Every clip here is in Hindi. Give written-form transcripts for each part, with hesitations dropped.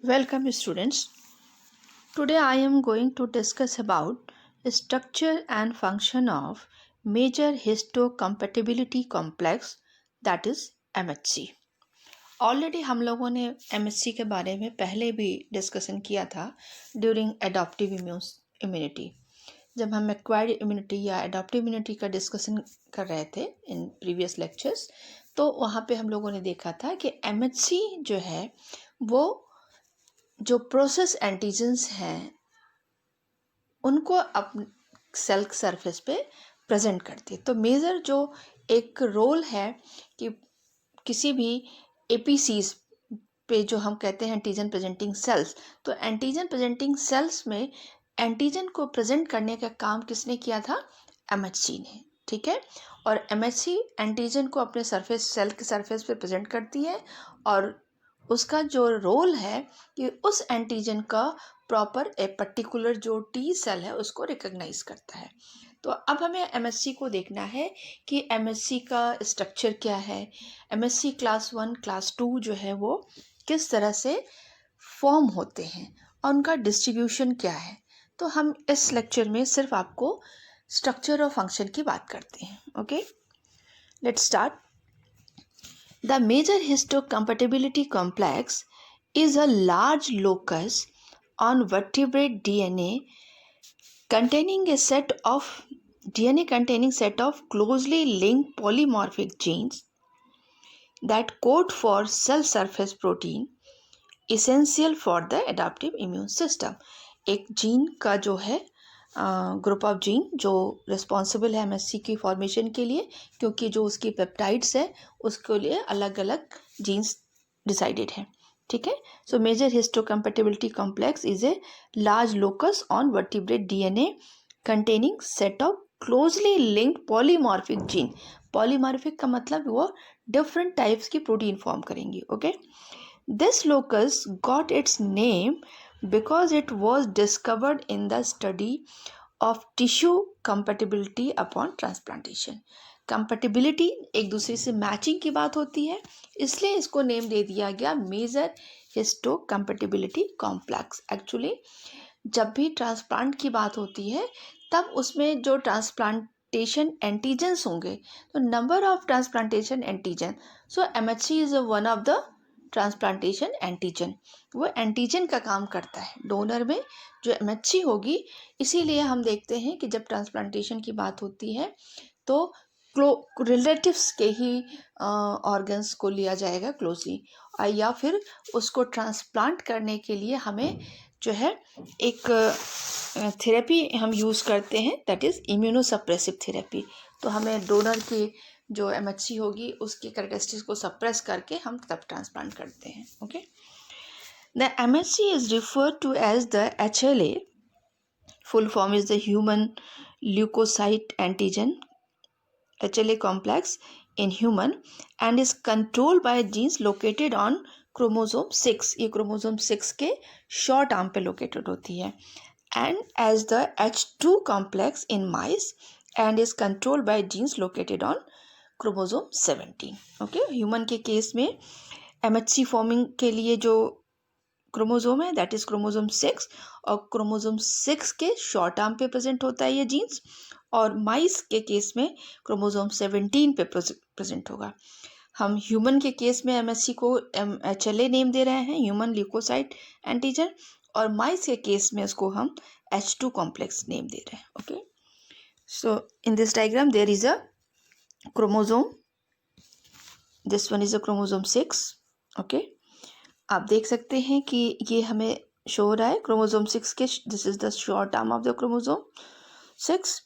Welcome students. Today I am going to discuss about structure and function of major histocompatibility complex that is MHC. Already हम लोगों ने MHC के बारे में पहले भी डिस्कशन किया था ड्यूरिंग एडॉप्टिव इम्यूनिटी जब हम एक्वायर्ड इम्यूनिटी या एडॉप्टिव इम्यूनिटी का डिस्कशन कर रहे थे इन प्रीवियस लेक्चर्स। तो वहाँ पे हम लोगों ने देखा था कि MHC जो है वो जो प्रोसेस एंटीजेंस हैं उनको अपने सेल सरफेस पे प्रेजेंट करती है। तो मेजर जो एक रोल है कि किसी भी एपीसीज पे जो हम कहते हैं एंटीजन प्रेजेंटिंग सेल्स, तो एंटीजन प्रेजेंटिंग सेल्स में एंटीजन को प्रेजेंट करने का काम किसने किया था? एमएचसी ने। ठीक है, और एमएचसी एंटीजन को अपने सरफेस सेल के सरफेस पे प्रेजेंट करती है और उसका जो रोल है कि उस एंटीजन का प्रॉपर ए पर्टिकुलर जो टी सेल है उसको रिकॉग्नाइज करता है। तो अब हमें एमएससी को देखना है कि एमएससी का स्ट्रक्चर क्या है, एमएससी क्लास 1 क्लास 2 जो है वो किस तरह से फॉर्म होते हैं और उनका डिस्ट्रीब्यूशन क्या है। तो हम इस लेक्चर में सिर्फ आपको स्ट्रक्चर और फंक्शन की बात करते हैं। Okay, let's start. The major histocompatibility complex is a large locus on vertebrate DNA containing set of closely linked polymorphic genes that code for cell surface protein essential for the adaptive immune system. एक जीन का जो है ग्रुप ऑफ जीन जो रिस्पॉन्सिबल है एमएससी की फॉर्मेशन के लिए, क्योंकि जो उसकी पेप्टाइड्स है उसके लिए अलग अलग जीन्स डिसाइडेड हैं। ठीक है, so major histocompatibility complex is a large locus on vertebrate DNA containing set of closely linked polymorphic gene. Polymorphic का मतलब वो डिफरेंट टाइप्स की प्रोटीन फॉर्म करेंगी। Okay, this locus got its name because it was discovered in the study of tissue compatibility upon transplantation. Compatibility एक दूसरे से मैचिंग की बात होती है, इसलिए इसको नेम दे दिया गया major histocompatibility complex. Actually जब भी ट्रांसप्लांट की बात होती है तब उसमें जो ट्रांसप्लांटेशन एंटीजेंस होंगे, तो number of transplantation antigen, so MHC is one of the transplantation antigen. वो एंटीजन का काम करता है डोनर में जो एमएचसी होगी। इसीलिए हम देखते हैं कि जब ट्रांसप्लांटेशन की बात होती है तो रिलेटिव्स के ही ऑर्गन्स को लिया जाएगा क्लोजली, या फिर उसको ट्रांसप्लांट करने के लिए हमें जो है एक थेरेपी हम यूज़ करते हैं, दैट इज़ इम्यूनोसप्रेसिव थेरेपी। तो हमें डोनर की जो एमएचसी होगी उसकी कैरेक्टरिस्टिक्स को सप्रेस करके हम तब ट्रांसप्लांट करते हैं। Okay, the MHC is referred to as the HLA, full form is the human leukocyte antigen HLA complex in human and is controlled by genes located on chromosome 6। ये chromosome 6 के short arm पे located होती है, and as the H2 complex in mice and is controlled by genes located on chromosome 17। Okay, human के केस में MHC फॉर्मिंग के लिए जो क्रोमोजोम है दैट इज क्रोमोजोम 6, और क्रोमोजोम 6 के शॉर्ट आर्म पे प्रेजेंट होता है ये जीन्स, और माइस के केस में क्रोमोजोम 17 पे प्रेजेंट होगा। हम ह्यूमन के केस में एमएससी को HLA नेम दे रहे हैं, ह्यूमन ल्यूकोसाइट एंटीजन, और माइस के केस में उसको हम H2 कॉम्प्लेक्स नेम दे रहे हैं। Okay, so in this diagram there is a chromosome, this one is a chromosome 6। Okay, आप देख सकते हैं कि ये हमें शो हो रहा है क्रोमोजोम 6 के, this is the short arm of the chromosome 6।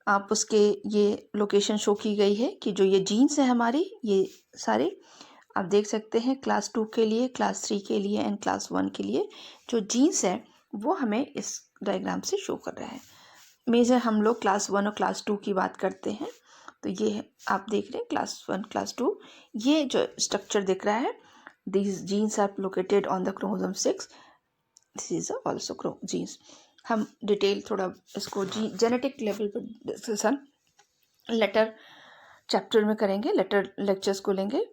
आप उसके ये लोकेशन शो की गई है कि जो ये जीन्स है हमारी ये सारे आप देख सकते हैं क्लास 2 के लिए, क्लास 3 के लिए एंड क्लास 1 के लिए जो जीन्स है वो हमें इस डायग्राम से शो कर रहा है। मेजर हम लोग क्लास 1 और क्लास 2 की बात करते हैं, तो ये आप देख रहे हैं क्लास 1 क्लास 2, ये जो स्ट्रक्चर दिख रहा है, these genes are located on the chromosome 6, this is also genes। हम डिटेल थोड़ा इसको जेनेटिक लेवल पर डिस्कशन लेटर चैप्टर में करेंगे, लेटर लेक्चर्स को लेंगे।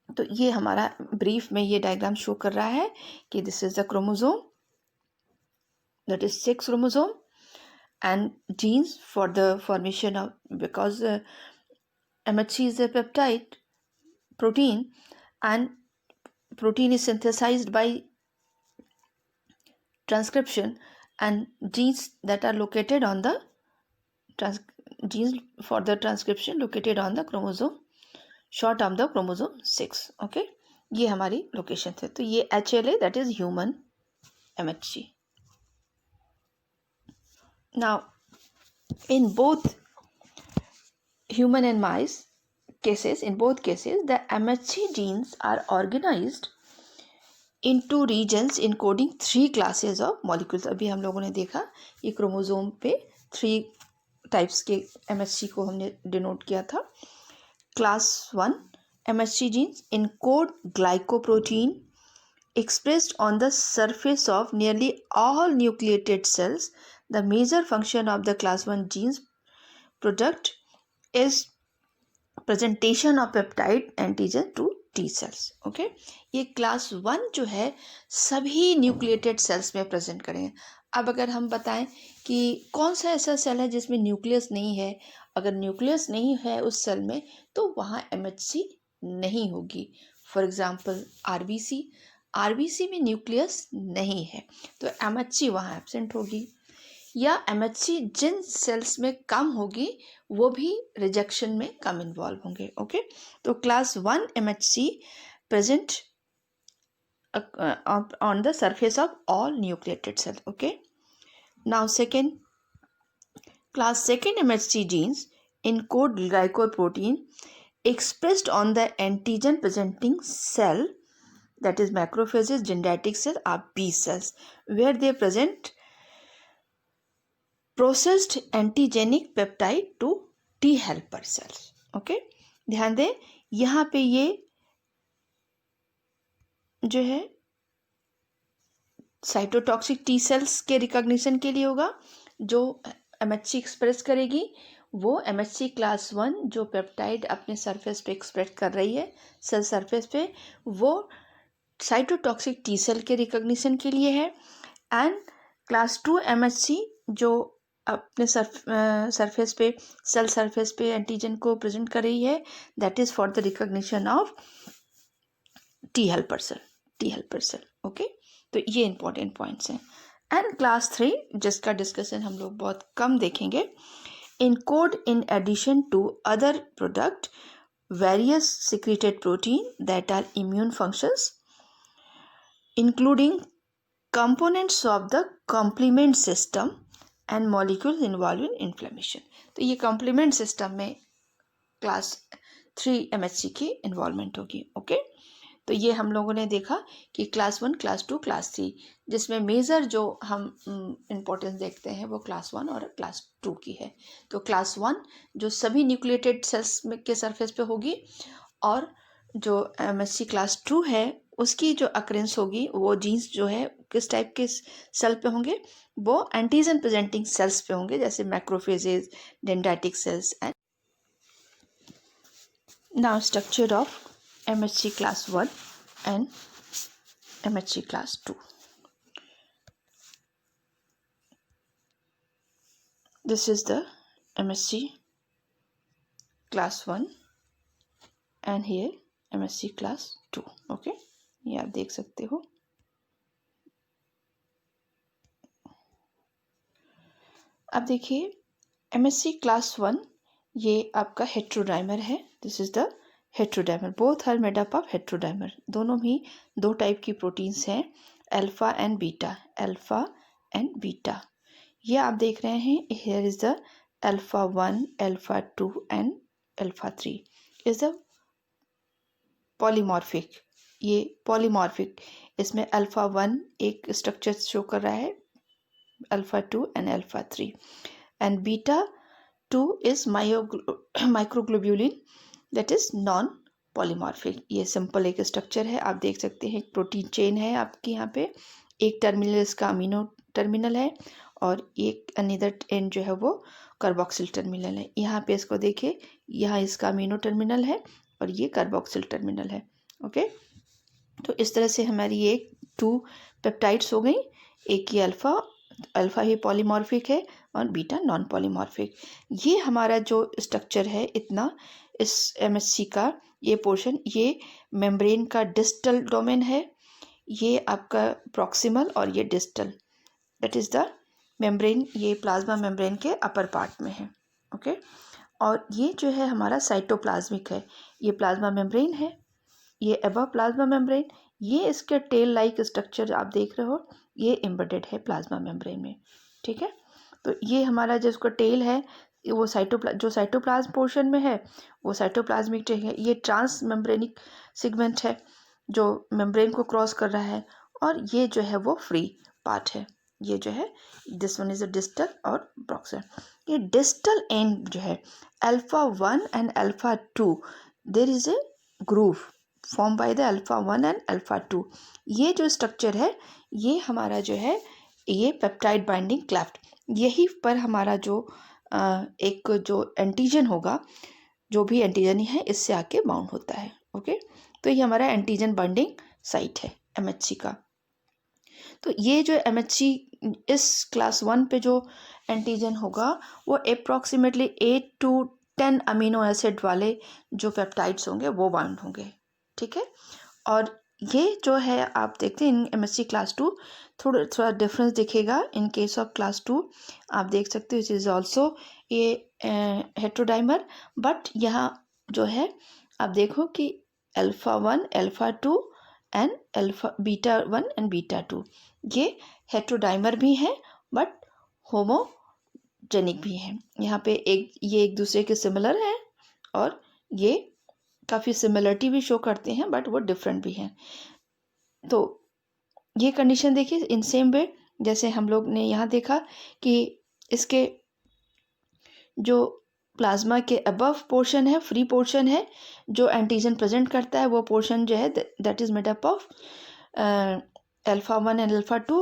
तो ये हमारा ब्रीफ में ये डायग्राम शो कर रहा है कि this is the chromosome, that is 6 chromosome, and genes for the formation of, because MHC is a peptide protein, and protein is synthesized by transcription, and genes that are located on the genes for the transcription located on the chromosome, short term the chromosome 6. Okay, ये हमारी लोकेशन थे. तो ये HLA, that is human MHC. Now in both human and mice cases, in both cases the MHC genes are organized into regions encoding 3 classes of molecules. अभी हम लोगों ने देखा ये क्रोमोसोम पे 3 टाइप्स के MHC को हमने डिनोट किया था. Class 1 MHC genes encode glycoprotein expressed on the surface of nearly all nucleated cells. The major function of the class 1 genes product is presentation of peptide antigen to T cells. Okay, ये क्लास 1 जो है सभी न्यूक्लिएटेड सेल्स में प्रेजेंट करेंगे. अब अगर हम बताएं कि कौन सा ऐसा सेल है जिसमें न्यूक्लियस नहीं है, अगर न्यूक्लियस नहीं है उस सेल में तो वहाँ MHC नहीं होगी. फॉर एग्जांपल आरबीसी में न्यूक्लियस नहीं है तो MHC वहाँ एब्सेंट होगी. या MHC जिन सेल्स में कम होगी वो भी रिजेक्शन में कम इन्वॉल्व होंगे. ओके, तो class 1 MHC present on the surface of all nucleated cells. Okay, now second, class 2 MHC genes encode glycoprotein expressed on the antigen presenting cell, that is macrophages, dendritic cells are B cells, where they present processed antigenic peptide to T helper cells. Okay, ध्यान दें यहाँ पे ये जो है साइटोटॉक्सिक टी सेल्स के रिकॉग्निशन के लिए होगा. जो MHC एक्सप्रेस करेगी वो MHC क्लास 1 जो पेप्टाइड अपने सरफेस पे एक्सप्रेस कर रही है सेल सरफेस पे, वो साइटोटॉक्सिक टी सेल के रिकॉग्निशन के लिए है. एंड क्लास 2 MHC जो अपने सरफेस पे सेल सरफेस पे एंटीजन को प्रेजेंट कर रही है, that is for the recognition of T helper cell. Okay, तो ये इंपॉर्टेंट पॉइंट्स हैं. एंड क्लास 3 जिसका डिस्कशन हम लोग बहुत कम देखेंगे, encode in addition to other product various secreted protein that are immune functions including components of the complement system and molecules involve in inflammation. तो ये कॉम्प्लीमेंट सिस्टम में क्लास 3 MHC की इन्वॉल्वमेंट होगी. ओके, तो ये हम लोगों ने देखा कि क्लास 1, क्लास 2, क्लास 3, जिसमें मेजर जो हम इम्पोर्टेंस देखते हैं वो क्लास 1 और क्लास 2 की है. तो क्लास 1 जो सभी न्यूक्लिएटेड सेल्स के सरफेस पे होगी, और जो MHC क्लास 2 है उसकी जो अक्रेंस होगी वो जीन्स जो है किस टाइप के सेल पे होंगे, वो एंटीजन प्रेजेंटिंग सेल्स पे होंगे, जैसे macrophages, dendritic sales. And now structure of MHC class 1 and MHC class 2. This is the MHC class 1 and here MHC class 2. Okay, ये आप देख सकते हो. अब देखिए MHC class 1 ये आपका हेट्रोडाइमर है. This is the heterodimer. Both are made up of heterodimer. दोनों भी 2 टाइप की प्रोटीन्स हैं, अल्फा एंड बीटा. ये आप देख रहे हैं, here is the alpha 1, alpha 2 and alpha 3 is the polymorphic. ये पॉलीमॉर्फिक, इसमें अल्फा 1 एक स्ट्रक्चर शो कर रहा है, alpha 2 and alpha 3, and beta 2 is microglobulin, that is non polymorphic. ये सिंपल एक स्ट्रक्चर है, आप देख सकते हैं. एक प्रोटीन चेन है आपके यहाँ पे, एक टर्मिनल इसका अमीनो टर्मिनल है और एक अनदर एंड जो है वो कार्बोक्सिल टर्मिनल है. यहाँ पे इसको देखिए, यहाँ इसका अमीनो टर्मिनल है और ये कार्बोक्सिल टर्मिनल है. ओके, तो इस तरह से हमारी ये 2 पेप्टाइड्स हो गई। एक ये अल्फ़ा ही पॉलीमॉर्फिक है और बीटा नॉन पॉलीमॉर्फिक। ये हमारा जो स्ट्रक्चर है इतना इस एमएचसी का ये पोर्शन, ये मेम्ब्रेन का डिस्टल डोमेन है, ये आपका प्रॉक्सिमल और ये distal, that is the membrane, ये प्लाज्मा मेम्ब्रेन के अपर पार्ट में है। ओके, और ये जो है हमारा साइटोप्लाज्मिक है, ये प्लाज्मा मेम्ब्रेन है, ये एबव प्लाज्मा मेम्ब्रेन, ये इसके टेल लाइक स्ट्रक्चर आप देख रहे हो, ये एम्बेडेड है प्लाज्मा मेम्ब्रेन में। ठीक है, तो ये हमारा जो उसका टेल है वो जो साइटोप्लाज्म पोर्शन में है वो साइटोप्लाज्मिक टेल है। ये ट्रांस मेम्ब्रेनिक सेगमेंट है जो मेम्ब्रेन को क्रॉस कर रहा है, और ये जो है वो फ्री पार्ट है। ये जो है this one is a distal और प्रॉक्सिमल। ये डिस्टल एंड जो है alpha 1 and alpha 2, there is a groove form by the alpha 1 and alpha 2। ये जो स्ट्रक्चर है ये हमारा जो है ये पेप्टाइड बाइंडिंग क्लेफ्ट, यही पर हमारा जो एक जो एंटीजन होगा, जो भी एंटीजन है इससे आके बाउंड होता है। ओके, तो ये हमारा एंटीजन बाइंडिंग साइट है एमएचसी का। तो ये जो एमएचसी इस क्लास 1 पे जो एंटीजन होगा वो अप्रॉक्सीमेटली 8 to 10 अमीनो एसिड वाले जो पेप्टाइड्स होंगे वो बाउंड होंगे। ठीक है, और ये जो है आप देखते हैं इन एमएससी क्लास 2 थोड़ा डिफरेंस दिखेगा। इन केस ऑफ क्लास 2 आप देख सकते हो इट इज़ ऑल्सो ये हेट्रोडाइमर, बट यहाँ जो है आप देखो कि alpha 1 alpha 2 and beta 1 and beta 2 ये हेट्रोडाइमर भी हैं बट होमोजेनिक भी हैं। यहाँ पे ये एक दूसरे के सिमिलर हैं और ये काफ़ी सिमिलरिटी भी शो करते हैं बट वो डिफरेंट भी हैं। तो ये कंडीशन देखिए इन सेम वे जैसे हम लोग ने यहाँ देखा कि इसके जो प्लाज्मा के अबव पोर्शन है, फ्री पोर्शन है, जो एंटीजन प्रेजेंट करता है वो पोर्शन जो है that is made up of alpha 1 and alpha 2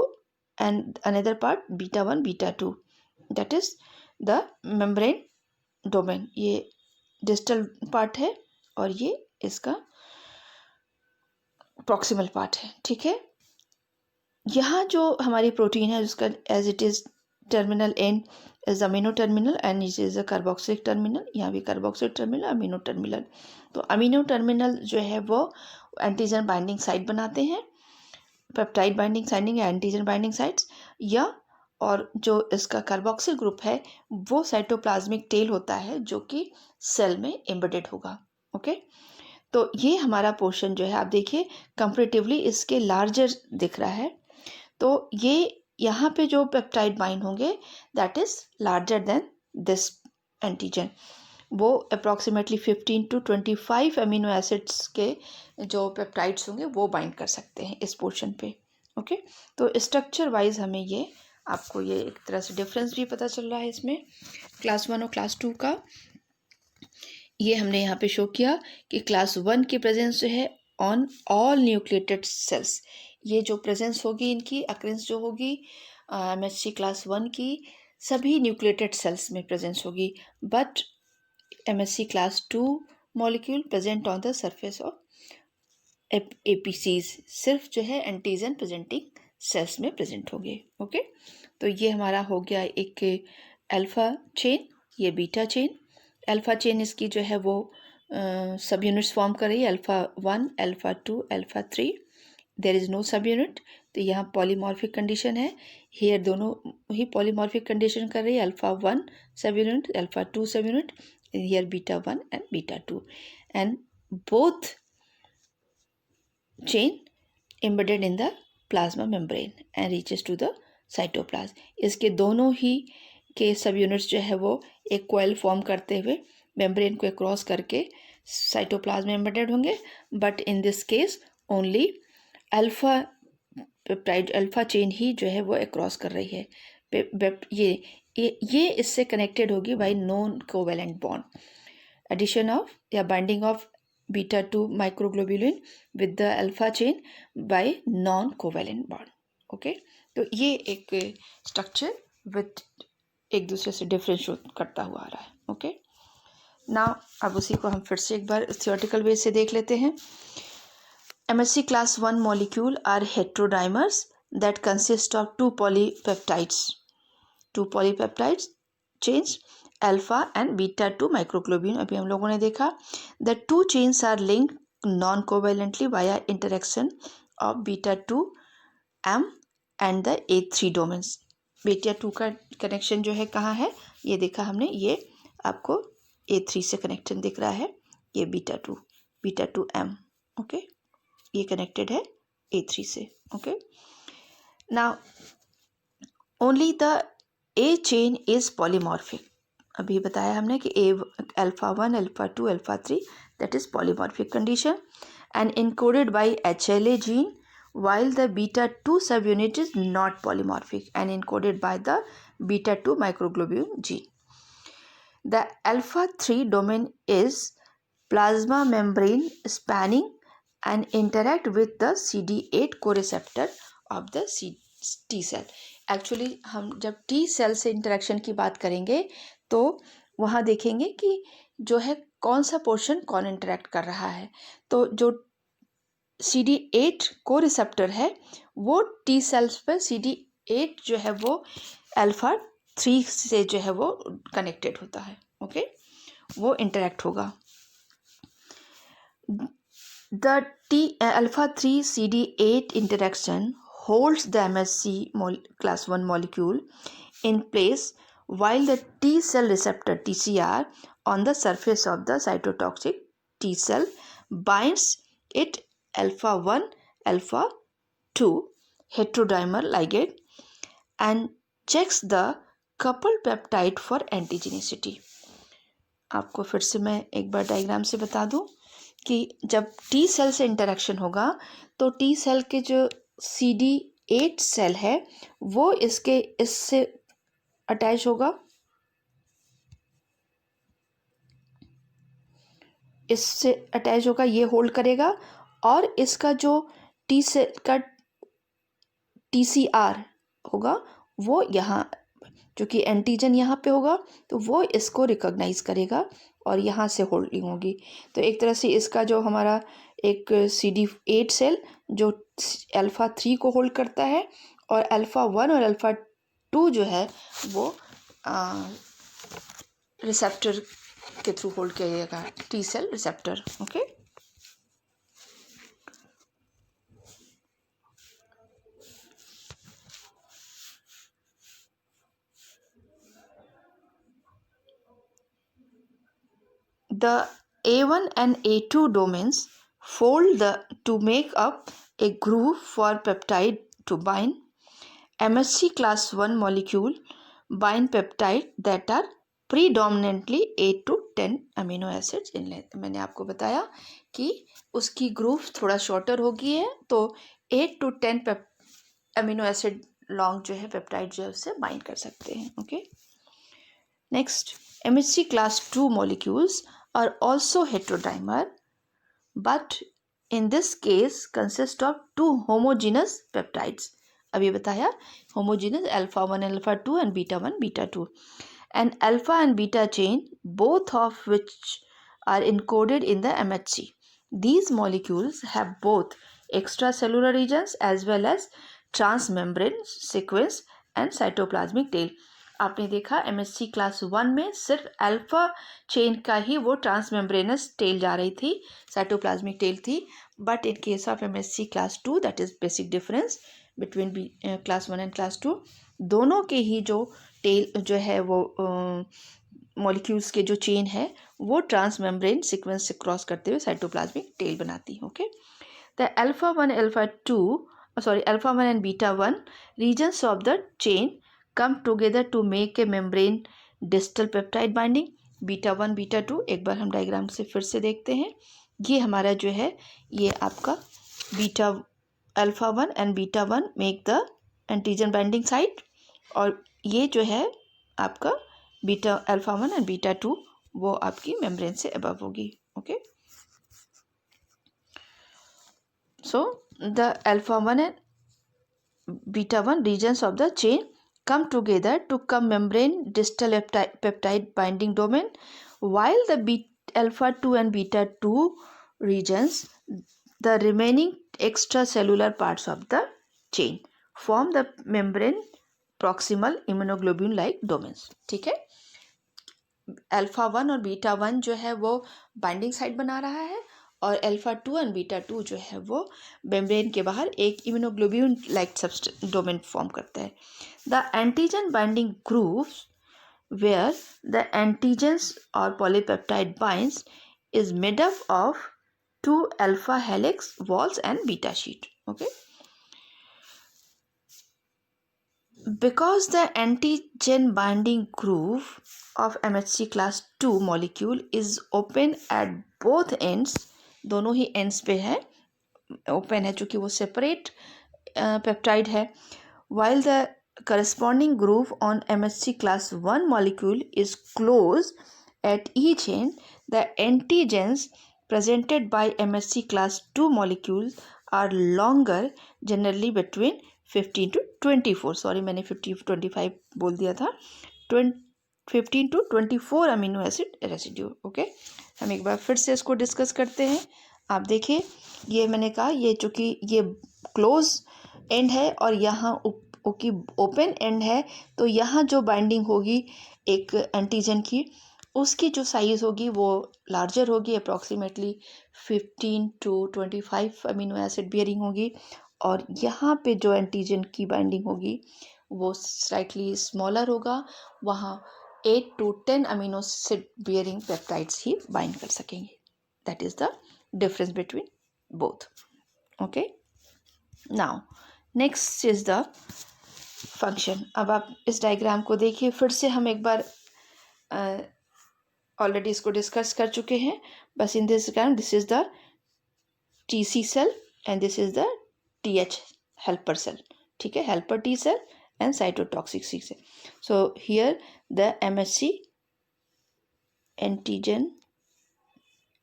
and another part beta 1 beta 2, that is the membrane domain. ये डिस्टल पार्ट है और ये इसका प्रॉक्सिमल पार्ट है। ठीक है, यहाँ जो हमारी प्रोटीन है जिसका as it is terminal end is amino terminal end it is a carboxylic terminal, यहाँ भी कार्बोक्सिलिक टर्मिनल अमीनो टर्मिनल। तो अमीनो टर्मिनल जो है वो एंटीजन बाइंडिंग साइट बनाते हैं, पेप्टाइड बाइंडिंग साइटिंग या एंटीजन बाइंडिंग साइट्स, या और जो इसका कार्बोक्सिल ग्रुप है वो साइटोप्लाज्मिक टेल होता है जो कि सेल में एम्बेडेड होगा। ओके, तो ये हमारा पोर्शन जो है आप देखिए कंपैरेटिवली इसके लार्जर दिख रहा है। तो ये यहाँ पे जो पेप्टाइड बाइंड होंगे that is larger than this antigen, वो अप्रॉक्सीमेटली 15 to 25 अमीनो एसिड्स के जो पेप्टाइड्स होंगे वो बाइंड कर सकते हैं इस पोर्शन पे। ओके, तो स्ट्रक्चर वाइज हमें ये आपको ये एक तरह से डिफरेंस भी पता चल रहा है इसमें क्लास 1 और क्लास 2 का। ये हमने यहाँ पे शो किया कि क्लास 1 की प्रेजेंस जो है ऑन ऑल न्यूक्लिएटेड सेल्स, ये जो प्रेजेंस होगी इनकी अक्रेंस जो होगी एमएचसी क्लास 1 की सभी न्यूक्लिएटेड सेल्स में प्रेजेंस होगी, but MHC class 2 molecule present on the surface of APCs, सिर्फ जो है एंटीजन प्रेजेंटिंग सेल्स में प्रेजेंट होंगे। ओके, तो ये हमारा हो गया एक अल्फा चेन, ये बीटा चेन। अल्फा चेन इसकी जो है वो सब यूनिट्स फॉर्म कर रही है, alpha 1 alpha 2 alpha 3, there is no subunit. तो यहाँ पॉलीमॉर्फिक कंडीशन है, हेयर दोनों ही पॉलीमॉर्फिक कंडीशन कर रही है, अल्फा 1 सब यूनिट अल्फा 2 सब unit, here beta 1 and beta 2, and both chain embedded in the plasma membrane and reaches to the cytoplasm। इसके दोनों ही के सब यूनिट्स जो है वो एक कोयल फॉर्म करते हुए मेम्ब्रेन को क्रॉस करके साइटोप्लाज्म में एम्बेडेड होंगे, but in this case only alpha peptide alpha chain ही जो है वो क्रॉस कर रही है। ये इससे कनेक्टेड होगी by non covalent bond, addition of या binding of beta 2 microglobulin with the alpha chain by non covalent bond. Okay, तो ये एक स्ट्रक्चर विद एक दूसरे से डिफरेंशिएट करता हुआ आ रहा है। ओके, नाउ अब उसी को हम फिर से एक बार थियोरेटिकल वे से देख लेते हैं। MHC class 1 molecule are heterodimers that consist of two polypeptides chains, alpha and beta 2 microglobulin. अभी हम लोगों ने देखा the two chains are linked non-covalently via interaction of beta 2 m and the A3 domains. beta 2 का कनेक्शन जो है कहाँ है, ये देखा हमने, ये आपको A3 से कनेक्शन दिख रहा है, ये beta 2 m, ओके, ये कनेक्टेड है A3 से, okay. Now only the A chain is polymorphic. अभी बताया हमने कि alpha 1, alpha 2, alpha 3 that is polymorphic condition and encoded by HLA gene, while the beta 2 subunit is not polymorphic and encoded by the beta 2 microglobulin gene. The alpha 3 domain is plasma membrane spanning and interact with the CD8 co-receptor of the T cell. Actually हम जब टी सेल से इंटरेक्शन की बात करेंगे तो वहाँ देखेंगे कि जो है कौन सा पोर्शन कौन इंटरेक्ट कर रहा है. तो जो CD8 को रिसेप्टर है वो टी सेल्स पर CD8 जो है वो अल्फा 3 से जो है वो कनेक्टेड होता है, ओके, वो इंटरेक्ट होगा. The alpha 3 CD8 interaction holds the MHC class 1 molecule in place while the T cell receptor TCR on the surface of the cytotoxic T cell binds it alpha 1 alpha 2 heterodimer ligand and checks the coupled peptide for antigenicity. आपको फिर से मैं एक बार डायग्राम से बता दूं कि जब टी सेल से इंटरेक्शन होगा तो टी सेल के जो CD8 सेल है वो इससे अटैच होगा, ये होल्ड करेगा, और इसका जो टी सेल का TCR होगा वो यहाँ, जो कि एंटीजन यहाँ पे होगा तो वो इसको रिकॉग्नाइज करेगा और यहाँ से होल्डिंग होगी. तो एक तरह से इसका जो हमारा एक CD8 सेल जो अल्फा 3 को होल्ड करता है और अल्फा 1 और अल्फा 2 जो है वो रिसेप्टर के थ्रू होल्ड किया जाएगा, T cell receptor, okay. The A1 and A2 domains fold to make up a groove for peptide to bind. MHC class 1 molecule bind peptide that are predominantly 8 to 10 amino acids in length. मैंने आपको बताया कि उसकी ग्रूव थोड़ा शॉर्टर होगी है तो 8 to 10 अमीनो एसिड लॉन्ग जो है पेप्टाइड जो है उससे बाइंड कर सकते हैं, okay. Next, MHC class 2 molecules are also heterodimer, but in this case consist of two homogeneous peptides. अभी बताया homogeneous alpha 1 alpha 2 and beta 1 beta 2, and alpha and beta chain, both of which are encoded in the MHC. These molecules have both extracellular regions as well as transmembrane sequence and cytoplasmic tail. आपने देखा MHC क्लास 1 में सिर्फ अल्फा चेन का ही वो ट्रांसमेम्ब्रेनस टेल जा रही थी, साइटोप्लाज्मिक टेल थी, but in case of MHC class 2 that is basic difference between class 1 and class 2, दोनों के ही जो टेल जो है वो मॉलिक्यूल्स के जो चेन है वो ट्रांसमेम्ब्रेन सीक्वेंस से क्रॉस करते हुए साइटोप्लाज्मिक टेल बनाती है, okay. The alpha 1 and beta 1 regions of the chain come together to make a membrane distal peptide binding. beta 1 beta 2 एक बार हम डायग्राम से फिर से देखते हैं. ये हमारा जो है ये आपका beta alpha 1 and beta 1 make the antigen binding site, और ये जो है आपका बीटा अल्फा 1 एंड बीटा 2 वो आपकी मेम्ब्रेन से अबव होगी, okay. So the alpha 1 and beta 1 regions of the chain come together to come membrane distal peptide binding domain, while the alpha 2 and beta 2 regions, the remaining extracellular parts of the chain form the membrane proximal immunoglobulin like domains. ठीक है, अल्फा 1 और बीटा 1 जो है वो बाइंडिंग साइट बना रहा है और अल्फा 2 और बीटा 2 जो है वो मेम्ब्रेन के बाहर एक इम्यूनोग्लोब्यूलिन लाइक डोमेन फॉर्म करता है. The antigen binding grooves where the antigens or polypeptide binds is made up of two alpha helix walls and beta sheet. Okay, because the antigen binding groove of MHC class 2 molecule is open at both ends, दोनों ही ends पे है, open है चूँकि वो separate peptide है, while the corresponding groove on MHC class 1 molecule is closed at each end. The antigens presented by MHC class 2 molecules are longer, generally between 15 to 24. Sorry मैंने 25 बोल दिया था. 15 to 24 amino acid residue. Okay, हम एक बार फिर से इसको डिस्कस करते हैं. आप देखिए, ये मैंने कहा ये चूँकि ये क्लोज एंड है और यहाँ ओके ओपन एंड है, तो यहाँ जो बाइंडिंग होगी एक एंटीजन की, उसकी जो साइज़ होगी वो लार्जर होगी, approximately 15 to 25 amino acid bearing होगी. और यहाँ पे जो एंटीजन की बाइंडिंग होगी वो स्लाइटली स्मॉलर होगा, वहाँ 8 to 10 amino acid bearing peptides he bind कर सकेंगे. That is the difference between both. Okay, now next is the function. अब आप इस डायग्राम को देखिए फिर से, हम एक बार ऑलरेडी इसको डिस्कस कर चुके हैं. बस in this diagram this is the TC cell and this is the TH helper cell. ठीक है, helper T cell and cytotoxic C cell. So here the MHC antigen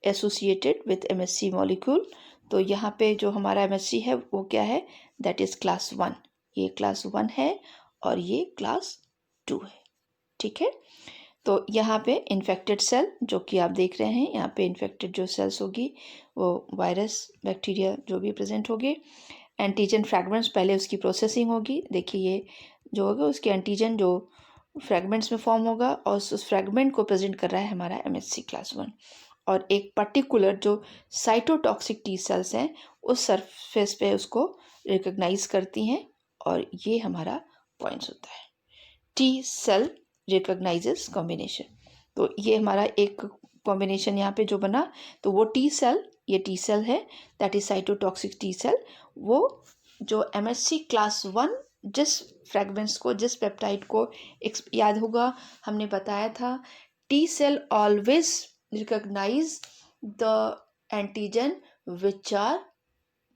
associated with MHC molecule. तो यहाँ पे जो हमारा MHC है वो क्या है, दैट इज क्लास 1. ये क्लास 1 है और ये क्लास 2 है. ठीक है, तो यहाँ पे इन्फेक्टेड सेल जो कि आप देख रहे हैं, यहाँ पे इन्फेक्टेड जो सेल्स होगी वो वायरस बैक्टीरिया जो भी प्रेजेंट होगी. एंटीजन फ्रैगमेंट्स पहले उसकी प्रोसेसिंग होगी. देखिए ये जो होगा उसके एंटीजन जो फ्रैगमेंट्स में फॉर्म होगा और उस फ्रैगमेंट को प्रेजेंट कर रहा है हमारा MHC क्लास 1. और एक पर्टिकुलर जो साइटोटॉक्सिक T सेल्स हैं उस सरफेस पे उसको रिकग्नाइज करती हैं और ये हमारा पॉइंट्स होता है. T cell recognizes combination. तो ये हमारा एक कॉम्बिनेशन यहाँ पे जो बना, तो वो T सेल, ये T सेल है that is cytotoxic T cell. वो जो MHC क्लास 1 जिस फ्रेगमेंट्स को, जिस पेप्टाइड को याद होगा हमने बताया था, T cell always recognize the antigen which are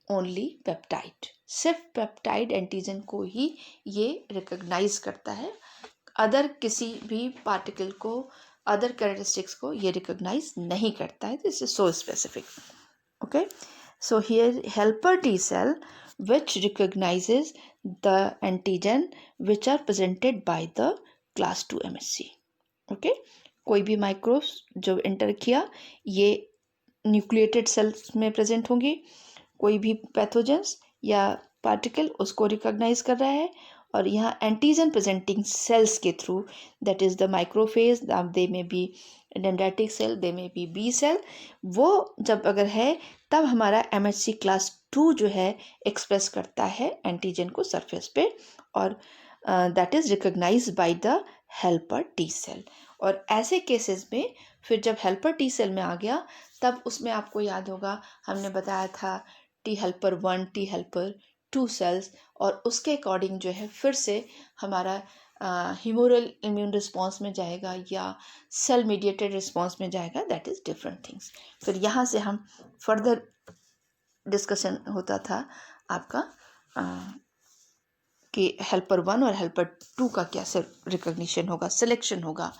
only peptide. सिर्फ पेप्टाइड एंटीजन को ही ये रिकग्नाइज करता है, अदर किसी भी पार्टिकल को, अदर कैरेक्टरिस्टिक्स को ये रिकग्नाइज नहीं करता है. This is so specific. Okay, so here helper T cell which recognizes the antigen which are presented by the class 2 MHC. Okay, कोई भी माइक्रोब्स जो एंटर किया ये न्यूक्लिएटेड सेल्स में प्रेजेंट होंगी. कोई भी पैथोजेंस या पार्टिकल उसको रिकॉग्नाइज कर रहा है और यहाँ एंटीजन प्रेजेंटिंग सेल्स के through, that is the macrophage, they may be dendritic cell, they may B B cell, वो जब अगर है तब हमारा MHC क्लास 2 जो है एक्सप्रेस करता है एंटीजन को सरफेस पे और that is recognize by the helper T cell. और ऐसे केसेस में फिर जब हेल्पर T सेल में आ गया तब उसमें आपको याद होगा हमने बताया था T helper 1, T helper 2 cells, और उसके अकॉर्डिंग जो है फिर से हमारा ह्यूमोरल इम्यून रिस्पॉन्स में जाएगा या सेल मीडिएटेड रिस्पॉन्स में जाएगा. That is different things. फिर यहाँ से हम फर्दर डिस्कशन होता था आपका कि हेल्पर 1 और हेल्पर 2 का कैसे रिकॉग्निशन होगा, सिलेक्शन होगा.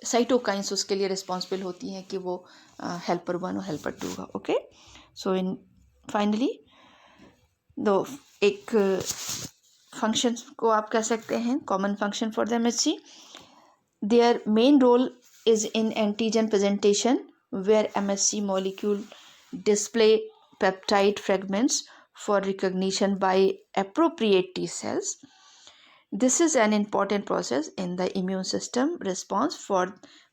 साइटोकाइंस उसके लिए रिस्पॉन्सिबल होती हैं कि वो हेल्पर 1 और हेल्पर 2 का. ओके, सो इन फाइनली दो एक फंक्शन को आप कह सकते हैं common function for the MHC. Their main role is in antigen presentation where MHC molecule display peptide fragments for recognition by appropriate T cells. This is an important process in the immune system response for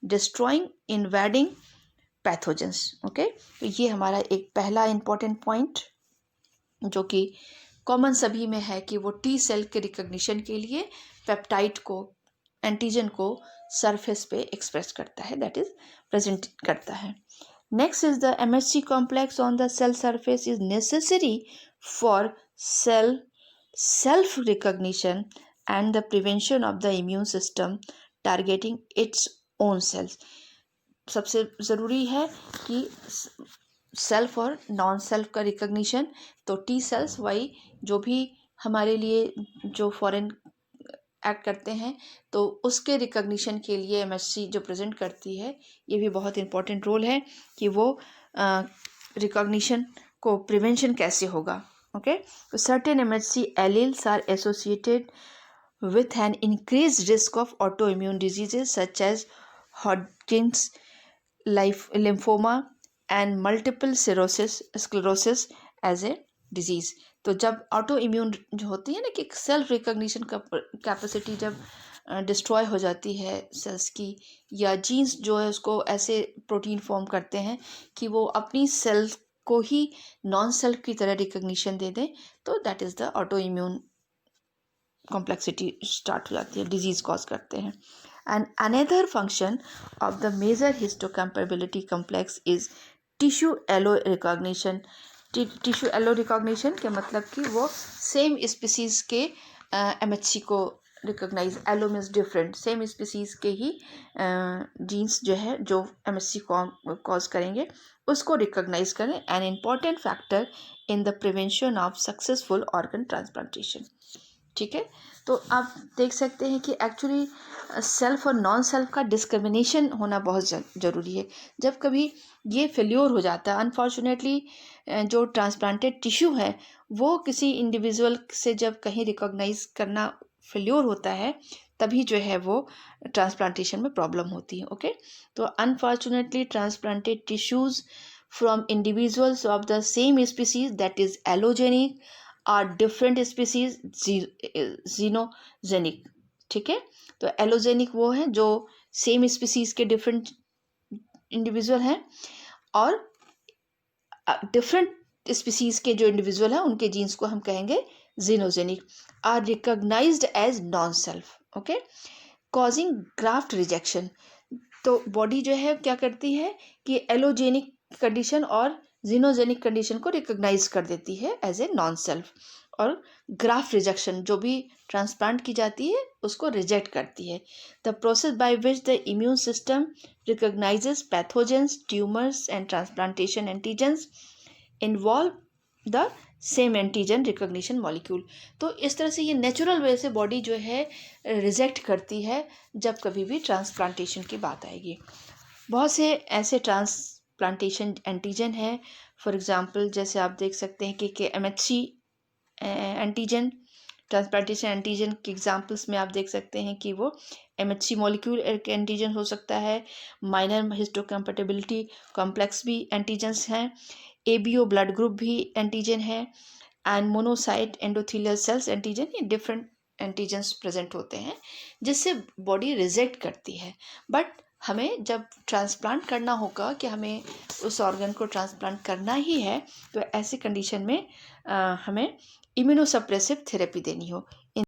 destroying invading pathogens. Okay, तो ये हमारा एक पहला important point जो कि कॉमन सभी में है कि वो टी सेल के रिकग्निशन के लिए पेप्टाइड को, एंटीजन को सरफेस पे एक्सप्रेस करता है, दैट इज प्रेजेंट करता है. Next is the MHC complex on the cell surface is necessary for cell self recognition and the prevention of the immune system targeting its own cells. सबसे ज़रूरी है कि सेल्फ और नॉन सेल्फ का रिकग्निशन. तो टी सेल्स वही जो भी हमारे लिए जो फॉरेन एक्ट करते हैं तो उसके रिकग्निशन के लिए MHC जो प्रेजेंट करती है ये भी बहुत इंपॉर्टेंट रोल है कि वो रिकग्निशन को प्रिवेंशन कैसे होगा. ओके, तो certain MHC alleles are associated with an increased risk of autoimmune diseases such as Hodgkin's lymphoma and multiple sclerosis as a disease. तो जब ऑटो इम्यून जो होती है ना कि सेल्फ रिकग्निशन का कैपेसिटी जब डिस्ट्रॉय हो जाती है सेल्स की, या जीन्स जो है उसको ऐसे प्रोटीन फॉर्म करते हैं कि वो अपनी सेल्स को ही नॉन सेल्फ की तरह रिकग्निशन दे दें, तो that is the auto immune complexity start हो जाती है, डिजीज़ कॉज करते हैं. And another function of the major histocompatibility complex is tissue allo recognition. Tissue allo recognition के मतलब कि वो सेम स्पीसीज़ के MHC को recognise, allo means different, same species के ही जीन्स जो है जो MHC कॉज करेंगे उसको रिकॉग्नाइज करें. An important factor in the prevention of successful organ transplantation. ठीक है, तो आप देख सकते हैं कि एक्चुअली सेल्फ और नॉन सेल्फ का डिस्क्रिमिनेशन होना बहुत ज़रूरी है. जब कभी ये फेल्योर हो जाता है, अनफॉर्चुनेटली जो ट्रांसप्लांटेड टिश्यू है वो किसी इंडिविजुअल से जब कहीं रिकॉग्नाइज करना फेल्योर होता है तभी जो है वो ट्रांसप्लांटेशन में प्रॉब्लम होती है. ओके, तो unfortunately transplanted tissues from individuals of the same species that is allogeneic or different species xenogeneic. ठीक है, तो एलोजेनिक वो है जो सेम स्पीसीज के डिफरेंट इंडिविजुअल हैं, और डिफरेंट स्पीसीज के जो इंडिविजुअल हैं उनके जीन्स को हम कहेंगे xenogeneic. Are recognised as non self. Okay, causing graft rejection. तो बॉडी जो है क्या करती है कि एलोजेनिक कंडीशन और जीनोजेनिक कंडीशन को रिकॉग्नाइज कर देती है एज ए नॉन सेल्फ, और ग्राफ्ट रिजेक्शन जो भी ट्रांसप्लांट की जाती है उसको रिजेक्ट करती है. The process by which the immune system recognises pathogens, tumours and transplantation antigens involve the same antigen recognition molecule. तो इस तरह से ये नेचुरल वे से बॉडी जो है रिजेक्ट करती है जब कभी भी ट्रांसप्लांटेशन की बात आएगी. बहुत से ऐसे ट्रांसप्लांटेशन एंटीजन है, फॉर एग्जांपल जैसे आप देख सकते हैं कि MHC एंटीजन, ट्रांसप्लांटेशन एंटीजन के एग्जांपल्स में आप देख सकते हैं कि वो MHC मॉलिक्यूल एक एंटीजन हो सकता है, माइनर हिस्टोकम्पैटिबिलिटी कॉम्प्लेक्स भी एंटीजन्स हैं, ABO ब्लड ग्रुप भी एंटीजन है, and monocyte endothelial cells antigen, ये डिफरेंट एंटीजन्स प्रेजेंट होते हैं जिससे बॉडी रिजेक्ट करती है. बट हमें जब ट्रांसप्लांट करना होगा कि हमें उस ऑर्गन को ट्रांसप्लांट करना ही है, तो ऐसे कंडीशन में हमें इम्यूनोसप्रेसिव थेरेपी देनी हो.